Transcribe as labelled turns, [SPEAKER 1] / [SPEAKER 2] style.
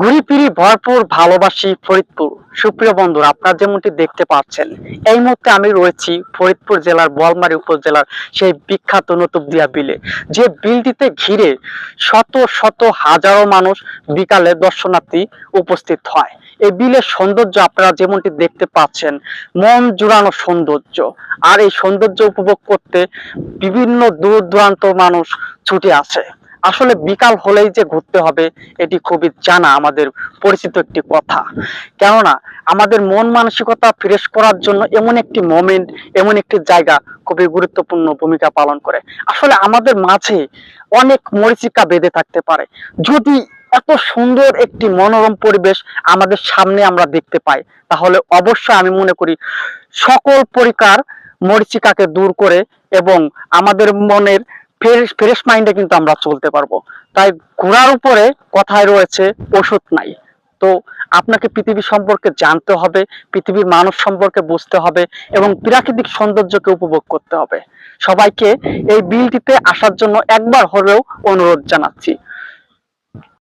[SPEAKER 1] ঘুরিফিরি ভরপুর ভালোবাসি ফরিদপুর। সুপ্রিয় বন্ধুরা, আপনারা যেমনটি দেখতে পাচ্ছেন, এই মুহূর্তে আমি রয়েছি ফরিদপুর জেলার বোয়ালমারী উপজেলার সেই বিখ্যাত নতুবদিয়া বিলে, যে বিলটিতে ঘিরে শত শত হাজারো মানুষ বিকালে দর্শনার্থী উপস্থিত হয়। এই বিলের সৌন্দর্য আপনারা যেমনটি দেখতে পাচ্ছেন, মন জুড়ানো সৌন্দর্য। আর এই সৌন্দর্য উপভোগ করতে বিভিন্ন দূর দূরান্ত মানুষ ছুটে আসে। আসলে বিকাল হলেই যে ঘুরতে হবে এটি খুবই জানা আমাদের পরিচিত একটি কথা। কেননা আমাদের মন মানসিকতা ফ্রেশ করার জন্য এমন একটি মোমেন্ট, এমন একটি জায়গা খুবই গুরুত্বপূর্ণ ভূমিকা পালন করে। আসলে আমাদের মাঝে অনেক মরীচিকা বেঁধে থাকতে পারে, যদি এত সুন্দর একটি মনোরম পরিবেশ আমাদের সামনে আমরা দেখতে পাই, তাহলে অবশ্যই আমি মনে করি সকল প্রকার মরীচিকাকে দূর করে এবং আমাদের মনের ফ্রেশ ফ্রেশ মাইন্ডে কিন্তু আমরা চলতে পারবো। তাই ঘোরার উপরে কথায় রয়েছে ওষুধ নাই। তো আপনাকে পৃথিবী সম্পর্কে জানতে হবে, পৃথিবীর মানুষ সম্পর্কে বুঝতে হবে এবং প্রাকৃতিক সৌন্দর্যকে উপভোগ করতে হবে। সবাইকে এই বিলটিতে আসার জন্য একবার হলেও অনুরোধ জানাচ্ছি।